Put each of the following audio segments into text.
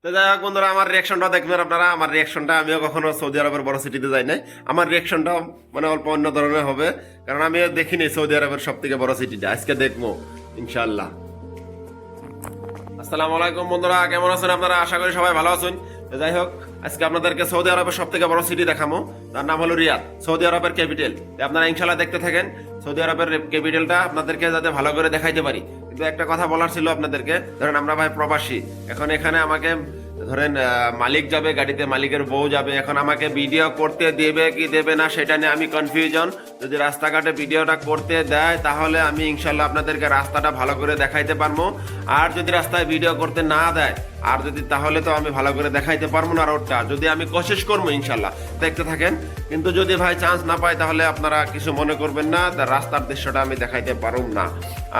তো যাই হোক বন্ধুরা, আমার রিয়াকশনটা দেখবেন আপনারা। আমার রিয়াকশনটা, আমিও কখনো সৌদি আরবের বড় সিটিতে যাই নাই। আমার রিয়াকশনটা মানে অল্প অন্য ধরনের হবে, কারণ আমিও দেখিনি সৌদি আরবের সব থেকে বড় সিটিটা। আজকে দেখবো ইনশাল্লাহ। আসসালামু আলাইকুম বন্ধুরা, কেমন আছেন আপনারা? আশা করি সবাই ভালো আছেন। তো যাই হোক, আজকে আপনাদেরকে সৌদি আরবের সব থেকে বড় সিটি দেখাবো। তার নাম হলো রিয়াদ, সৌদি আরবের ক্যাপিটাল। আপনারা ইনশাল্লাহ দেখতে থাকেন। সৌদি আরবের ক্যাপিটালটা আপনাদেরকে যাতে ভালো করে দেখাইতে পারি। কিন্তু একটা কথা বলার ছিল আপনাদেরকে, ধরেন আমরা ভাই প্রবাসী, এখন এখানে আমাকে ধরেন মালিক যাবে গাড়িতে, মালিকের বউ যাবে, এখন আমাকে ভিডিও করতে দেবে কি দেবে না সেটা নিয়ে আমি কনফিউশন। যদি রাস্তাঘাটে ভিডিওটা করতে দেয় তাহলে আমি ইনশাল্লাহ আপনাদেরকে রাস্তাটা ভালো করে দেখাইতে পারবো। আর যদি রাস্তায় ভিডিও করতে না দেয়, আর যদি তাহলে তো আমি ভালো করে দেখাইতে পারবো না রোডটা। যদি আমি কোশিশ করবো ইনশাল্লাহ, দেখতে থাকেন। কিন্তু যদি ভাই চান্স না পাই তাহলে আপনারা কিছু মনে করবেন না, রাস্তার দৃশ্যটা আমি দেখাইতে পারব না।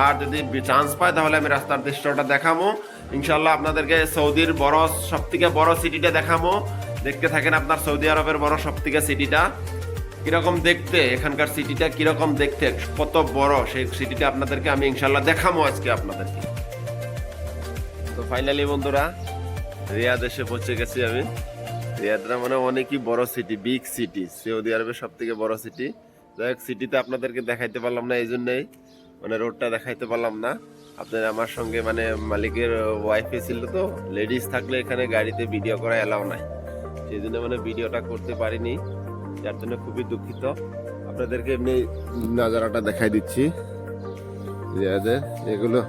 আর যদি চান্স পাই তাহলে আমি রাস্তার দৃশ্যটা দেখাবো ইনশাল্লাহ আপনাদেরকে। সৌদির বড় সব থেকে বড় সিটিটা দেখাবো, দেখতে থাকেন। আপনার সৌদি আরবের বড় সব থেকে সিটিটা কিরকম দেখতে, এখানকার সিটিটা কিরকম দেখতে, কত বড় সেই সিটিটা আপনাদেরকে আমি ইনশাল্লাহ দেখাবো আজকে আপনাদেরকে। তো ফাইনালি বন্ধুরা, রিয়াদ এসে পৌঁছে গেছি আমি। রিয়াদটা মানে অনেকই বড় সিটি, বিগ সিটি, সৌদি আরবের সব থেকে বড় সিটি। যাই হোক, সিটিতে আপনাদেরকে দেখাইতে পারলাম না, এই জন্যই মানে রোডটা দেখাইতে পারলাম না। আপনার আমার সঙ্গে মানে মালিকের ওয়াইফে ছিল, তো লেডিস থাকলে এখানে গাড়িতে ভিডিও করা এলাও নাই, সেই জন্য মানে ভিডিওটা করতে পারিনি, যার জন্য খুবই দুঃখিত। আপনাদেরকে এমনি নাজারাটা দেখাই দিচ্ছি রিয়াদের। এগুলো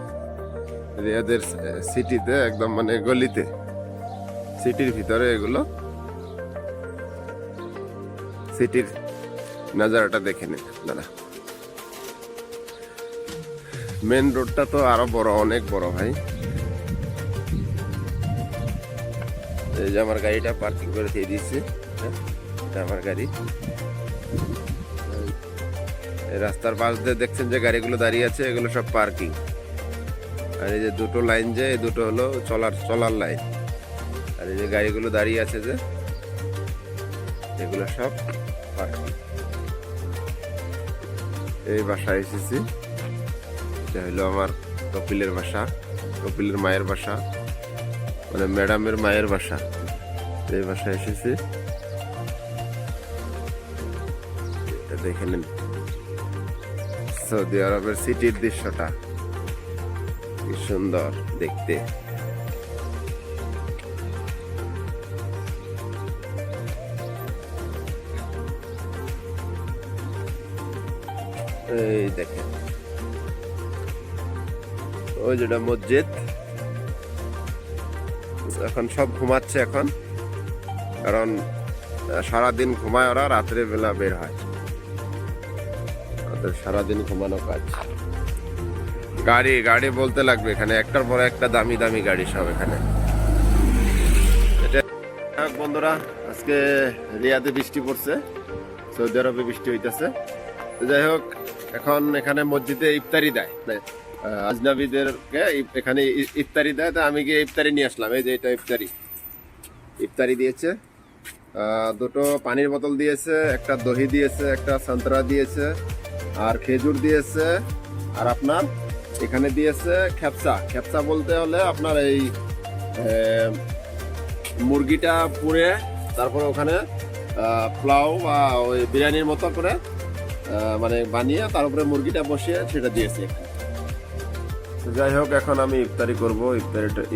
রিয়াদের সিটিতে একদম মানে গলিতে, সিটির ভিতরে এগুলো সিটির নাজারাটা দেখে নিন দাদা। মেন রোডটা তো আরো বড়, অনেক বড় ভাই। এই যে আমার গাড়িটা পার্কিং করে দিয়ে দিয়েছি, এটা আমার গাড়ি। এই রাস্তার পাশ দিয়ে দেখছেন যে গাড়িগুলো দাঁড়িয়ে আছে, এগুলো সব পার্কিং। আর এই যে দুটো লাইন, যে এই দুটো হলো চলার লাইন। আর এই যে গাড়িগুলো দাঁড়িয়ে আছে যে, এগুলো সব পার্কিং। এই বাসায় এসেছি, এটা হলো আমার কপিলের বাসা, কপিলের মায়ের বাসা, মানে ম্যাডামের মায়ের বাসা। এই বাসায় এসেছি, এটা দেখে নিন সৌদি আরবের সিটির দৃশ্যটা কি সুন্দর দেখতে। এই দেখেন, ওই যেটা মসজিদ। এখন সব ঘুমাচ্ছে এখন, কারণ সারাদিন ঘুমায় ওরা, রাত্রে বেলা বের হয়। ওদের সারাদিন ঘুমানো কাজ। গাড়ি গাড়ি বলতে লাগবে এখানে, একটার পর একটা দামি দামি গাড়ি সব এখানে। বন্ধুরা, আজকে রিয়াদে বৃষ্টি পড়ছে, সৌদি আরবে বৃষ্টি হইতেছে। যাই হোক, এখন এখানে মসজিদে ইফতারি দেয়, আজনাবিদেরকে এখানে ইফতারি দেয়। তা আমি গিয়ে ইফতারি নিয়ে আসলাম। এই যে এটা ইফতারি দিয়েছে, দুটো পানির বোতল দিয়েছে, একটা দহি দিয়েছে, একটা সন্তরা দিয়েছে, আর খেজুর দিয়েছে। আর আপনার এখানে দিয়েছে খেপসা বলতে হলে আপনার এই মুরগিটা পুড়ে তারপরে ওখানে পোলাও বা ওই বিরিয়ানির মতো করে মানে বানিয়ে তার উপরে মুরগিটা বসিয়ে সেটা দিয়েছে। যাই হোক, এখন আমি ইফতারি করব।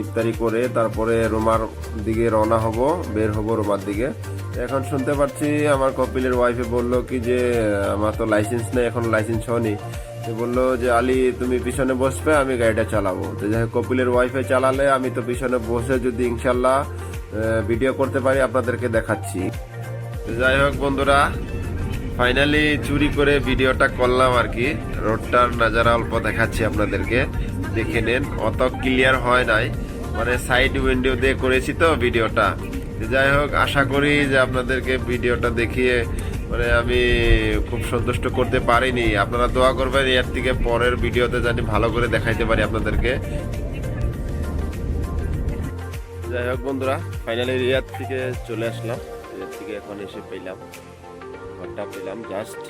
ইফতারি করে তারপরে রোমার দিকে রওনা হব, বের হব রোমার দিকে। এখন শুনতে পাচ্ছি আমার কপিলের ওয়াইফে বললো কি যে আমার তো লাইসেন্স নেই, এখন লাইসেন্স হয়নি। সে বললো যে আলী তুমি পিছনে বসবে, আমি গাড়িটা চালাবো। তো যাই হোক, কপিলের ওয়াইফে চালালে আমি তো পিছনে বসে যদি ইনশাল্লাহ ভিডিও করতে পারি আপনাদেরকে দেখাচ্ছি। যাই হোক বন্ধুরা, ফাইনালি চুরি করে ভিডিওটা করলাম আর কি। রোডটার নাজারা অল্প দেখাচ্ছি আপনাদেরকে, দেখে নেন। অত ক্লিয়ার হয় নাই, মানে সাইড উইন্ডো দিয়ে করেছি তো ভিডিওটা। যাই হোক, আশা করি যে আপনাদেরকে ভিডিওটা দেখিয়ে মানে আমি খুব সন্তুষ্ট করতে পারিনি। আপনারা দোয়া করবেন এর থেকে পরের ভিডিওতে জানি ভালো করে দেখাইতে পারি আপনাদেরকে। যাই হোক বন্ধুরা, ফাইনালি রিয়াদ থেকে চলে আসলাম। রিয়াদ থেকে এখন এসে পেলাম, ঘরটা পেলাম জাস্ট।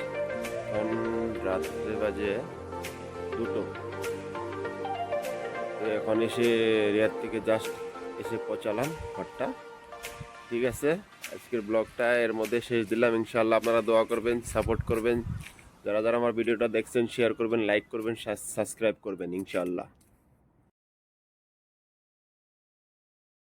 এখন রাত্রে বাজে 2টো। এখন এসে রিয়াদ থেকে জাস্ট এসে পচালাম ঘরটা। ঠিক আছে, আজকের ব্লগটা এর মধ্যে শেষ দিলাম। ইনশাআল্লাহ আপনারা দোয়া করবেন, সাপোর্ট করবেন, যারা যারা আমার ভিডিওটা দেখছেন শেয়ার করবেন, লাইক করবেন, সাবস্ক্রাইব করবেন ইনশাআল্লাহ।